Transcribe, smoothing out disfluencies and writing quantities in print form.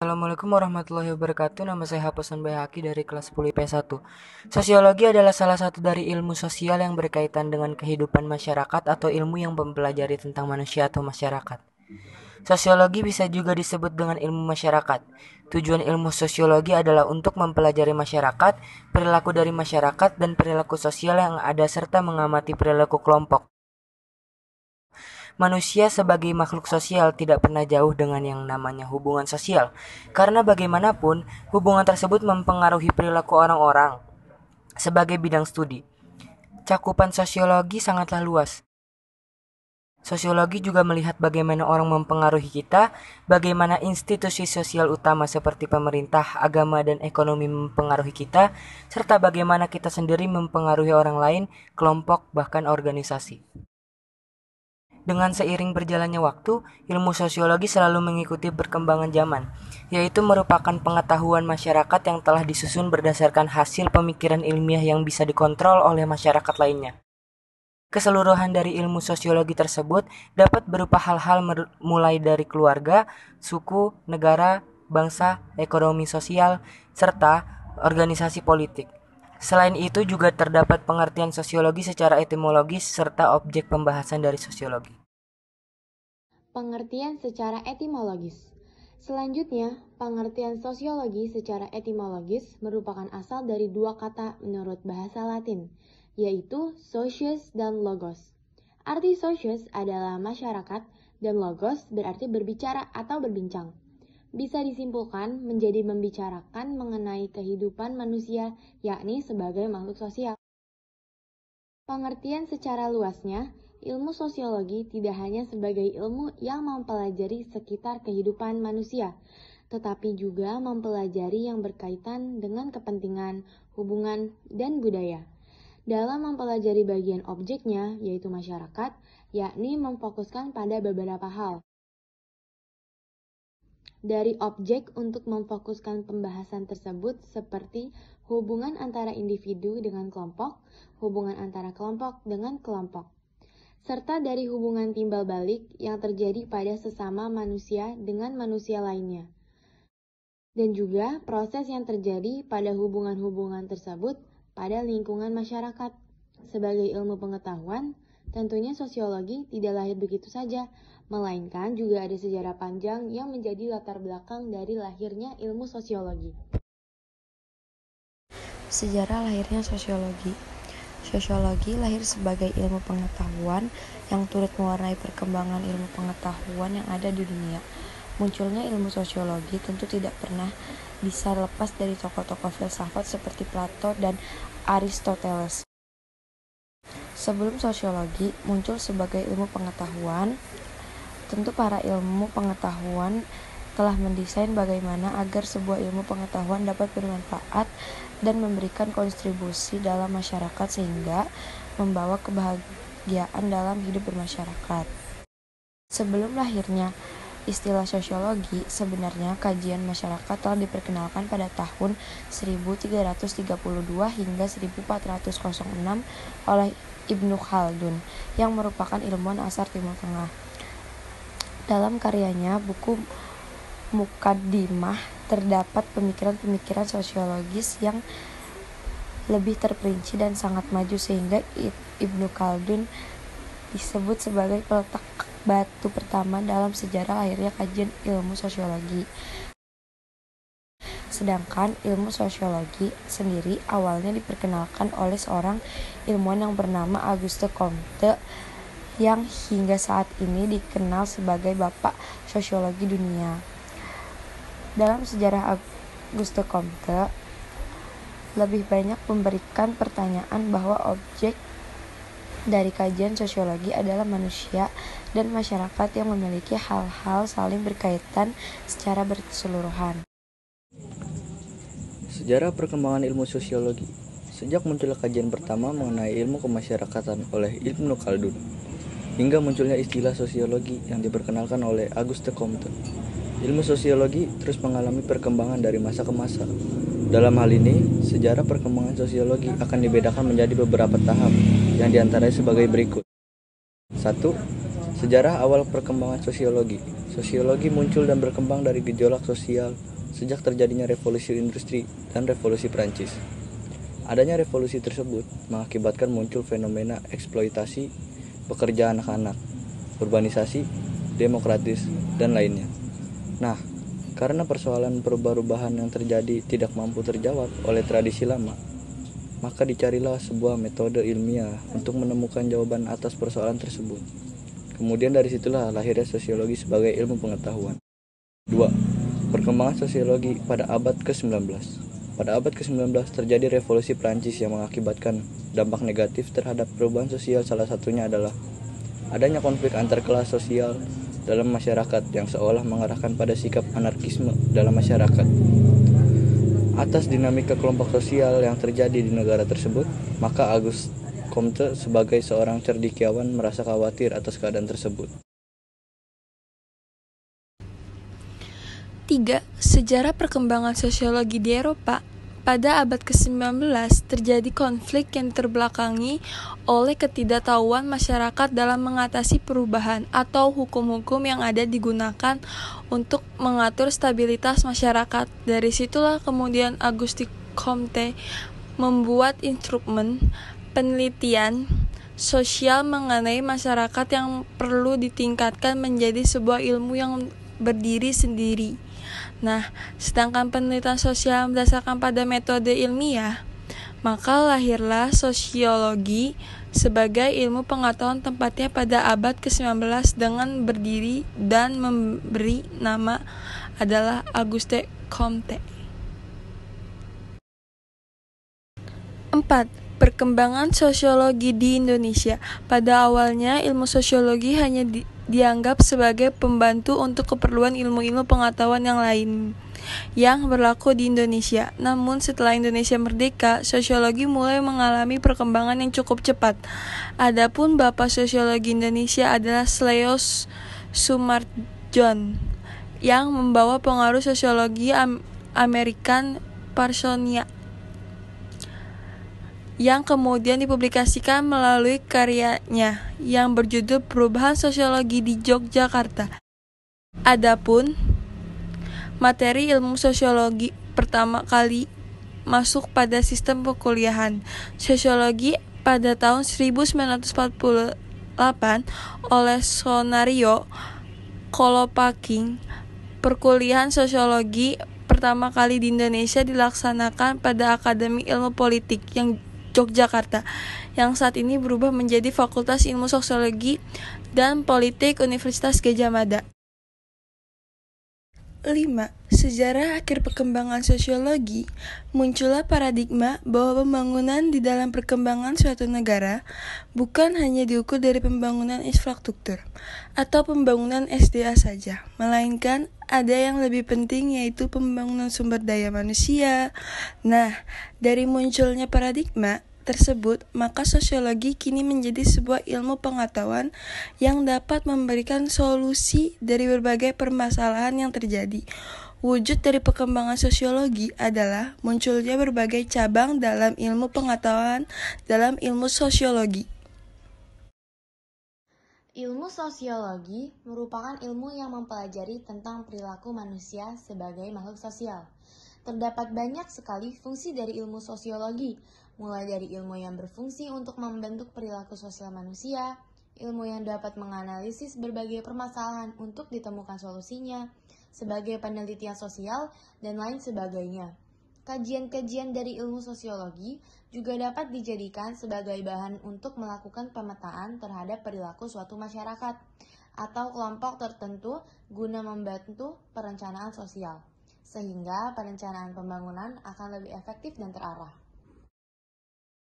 Assalamualaikum warahmatullahi wabarakatuh. Nama saya Hapusan Bayhaki dari kelas 10 IP1. Sosiologi adalah salah satu dari ilmu sosial yang berkaitan dengan kehidupan masyarakat atau ilmu yang mempelajari tentang manusia atau masyarakat. Sosiologi bisa juga disebut dengan ilmu masyarakat. Tujuan ilmu sosiologi adalah untuk mempelajari masyarakat, perilaku dari masyarakat, dan perilaku sosial yang ada serta mengamati perilaku kelompok. Manusia sebagai makhluk sosial tidak pernah jauh dengan yang namanya hubungan sosial, karena bagaimanapun hubungan tersebut mempengaruhi perilaku orang-orang. Sebagai bidang studi, cakupan sosiologi sangatlah luas. Sosiologi juga melihat bagaimana orang mempengaruhi kita, bagaimana institusi sosial utama seperti pemerintah, agama, dan ekonomi mempengaruhi kita, serta bagaimana kita sendiri mempengaruhi orang lain, kelompok, bahkan organisasi. Dengan seiring berjalannya waktu, ilmu sosiologi selalu mengikuti perkembangan zaman, yaitu merupakan pengetahuan masyarakat yang telah disusun berdasarkan hasil pemikiran ilmiah yang bisa dikontrol oleh masyarakat lainnya. Keseluruhan dari ilmu sosiologi tersebut dapat berupa hal-hal mulai dari keluarga, suku, negara, bangsa, ekonomi sosial, serta organisasi politik. Selain itu juga terdapat pengertian sosiologi secara etimologis serta objek pembahasan dari sosiologi. Pengertian secara etimologis. Selanjutnya, pengertian sosiologi secara etimologis merupakan asal dari dua kata menurut bahasa Latin, yaitu socius dan logos. Arti socius adalah masyarakat dan logos berarti berbicara atau berbincang. Bisa disimpulkan menjadi membicarakan mengenai kehidupan manusia, yakni sebagai makhluk sosial. Pengertian secara luasnya, ilmu sosiologi tidak hanya sebagai ilmu yang mempelajari sekitar kehidupan manusia, tetapi juga mempelajari yang berkaitan dengan kepentingan, hubungan, dan budaya. Dalam mempelajari bagian objeknya, yaitu masyarakat, yakni memfokuskan pada beberapa hal. Dari objek untuk memfokuskan pembahasan tersebut seperti hubungan antara individu dengan kelompok, hubungan antara kelompok dengan kelompok, serta dari hubungan timbal balik yang terjadi pada sesama manusia dengan manusia lainnya, dan juga proses yang terjadi pada hubungan-hubungan tersebut pada lingkungan masyarakat. Sebagai ilmu pengetahuan, tentunya sosiologi tidak lahir begitu saja, melainkan juga ada sejarah panjang yang menjadi latar belakang dari lahirnya ilmu sosiologi. Sejarah lahirnya sosiologi. Sosiologi lahir sebagai ilmu pengetahuan yang turut mewarnai perkembangan ilmu pengetahuan yang ada di dunia. Munculnya ilmu sosiologi tentu tidak pernah bisa lepas dari tokoh-tokoh filsafat seperti Plato dan Aristoteles. Sebelum sosiologi muncul sebagai ilmu pengetahuan, tentu para ilmu pengetahuan telah mendesain bagaimana agar sebuah ilmu pengetahuan dapat bermanfaat dan memberikan kontribusi dalam masyarakat sehingga membawa kebahagiaan dalam hidup bermasyarakat. Sebelum lahirnya istilah sosiologi, sebenarnya kajian masyarakat telah diperkenalkan pada tahun 1332 hingga 1406 oleh Ibnu Khaldun yang merupakan ilmuwan asal Timur Tengah. Dalam karyanya, buku Muqaddimah, terdapat pemikiran-pemikiran sosiologis yang lebih terperinci dan sangat maju sehingga Ibnu Khaldun disebut sebagai peletak batu pertama dalam sejarah lahirnya kajian ilmu sosiologi. Sedangkan ilmu sosiologi sendiri awalnya diperkenalkan oleh seorang ilmuwan yang bernama Auguste Comte yang hingga saat ini dikenal sebagai Bapak Sosiologi Dunia. Dalam sejarah Auguste Comte, lebih banyak memberikan pertanyaan bahwa objek dari kajian sosiologi adalah manusia dan masyarakat yang memiliki hal-hal saling berkaitan secara berkeseluruhan. Sejarah perkembangan ilmu sosiologi. Sejak munculnya kajian pertama mengenai ilmu kemasyarakatan oleh Ibnu Khaldun, hingga munculnya istilah sosiologi yang diperkenalkan oleh Auguste Comte, ilmu sosiologi terus mengalami perkembangan dari masa ke masa. Dalam hal ini, sejarah perkembangan sosiologi akan dibedakan menjadi beberapa tahap yang diantaranya sebagai berikut. 1. Sejarah awal perkembangan sosiologi. Sosiologi muncul dan berkembang dari gejolak sosial sejak terjadinya revolusi industri dan revolusi Prancis. Adanya revolusi tersebut mengakibatkan muncul fenomena eksploitasi pekerja anak-anak, urbanisasi, demokratis, dan lainnya. Nah, karena persoalan perubahan yang terjadi tidak mampu terjawab oleh tradisi lama, maka dicarilah sebuah metode ilmiah untuk menemukan jawaban atas persoalan tersebut. Kemudian dari situlah lahirnya sosiologi sebagai ilmu pengetahuan. 2. Perkembangan sosiologi pada abad ke-19. Pada abad ke-19 terjadi revolusi Prancis yang mengakibatkan dampak negatif terhadap perubahan sosial. Salah satunya adalah adanya konflik antar kelas sosial dalam masyarakat yang seolah mengarahkan pada sikap anarkisme dalam masyarakat. Atas dinamika kelompok sosial yang terjadi di negara tersebut, maka Auguste Comte sebagai seorang cendekiawan merasa khawatir atas keadaan tersebut. 3. Sejarah perkembangan sosiologi di Eropa. Pada abad ke-19 terjadi konflik yang terbelakangi oleh ketidaktahuan masyarakat dalam mengatasi perubahan atau hukum-hukum yang ada digunakan untuk mengatur stabilitas masyarakat. Dari situlah kemudian Auguste Comte membuat instrumen penelitian sosial mengenai masyarakat yang perlu ditingkatkan menjadi sebuah ilmu yang berdiri sendiri. Nah, sedangkan penelitian sosial berdasarkan pada metode ilmiah, maka lahirlah sosiologi sebagai ilmu pengetahuan tempatnya pada abad ke-19 dengan berdiri dan memberi nama adalah Auguste Comte. 4. Perkembangan sosiologi di Indonesia. Pada awalnya, ilmu sosiologi hanya dianggap sebagai pembantu untuk keperluan ilmu-ilmu pengetahuan yang lain yang berlaku di Indonesia. Namun setelah Indonesia merdeka, sosiologi mulai mengalami perkembangan yang cukup cepat. Adapun bapak sosiologi Indonesia adalah Sleos Sumartjon yang membawa pengaruh sosiologi American Parsonia yang kemudian dipublikasikan melalui karyanya yang berjudul Perubahan Sosiologi di Yogyakarta. Adapun materi ilmu sosiologi pertama kali masuk pada sistem perkuliahan sosiologi pada tahun 1948 oleh Sonario Kolopaking. Perkuliahan sosiologi pertama kali di Indonesia dilaksanakan pada Akademi Ilmu Politik yang Yogyakarta, yang saat ini berubah menjadi Fakultas Ilmu Sosiologi dan Politik Universitas Gadjah Mada. 5. Sejarah akhir perkembangan sosiologi. Muncullah paradigma bahwa pembangunan di dalam perkembangan suatu negara bukan hanya diukur dari pembangunan infrastruktur atau pembangunan SDA saja, melainkan ada yang lebih penting, yaitu pembangunan sumber daya manusia. Nah, dari munculnya paradigma tersebut, maka sosiologi kini menjadi sebuah ilmu pengetahuan yang dapat memberikan solusi dari berbagai permasalahan yang terjadi. Wujud dari perkembangan sosiologi adalah munculnya berbagai cabang dalam ilmu pengetahuan dalam ilmu sosiologi. Ilmu sosiologi merupakan ilmu yang mempelajari tentang perilaku manusia sebagai makhluk sosial. Terdapat banyak sekali fungsi dari ilmu sosiologi, mulai dari ilmu yang berfungsi untuk membentuk perilaku sosial manusia, ilmu yang dapat menganalisis berbagai permasalahan untuk ditemukan solusinya, sebagai penelitian sosial, dan lain sebagainya. Kajian-kajian dari ilmu sosiologi juga dapat dijadikan sebagai bahan untuk melakukan pemetaan terhadap perilaku suatu masyarakat atau kelompok tertentu guna membantu perencanaan sosial, sehingga perencanaan pembangunan akan lebih efektif dan terarah.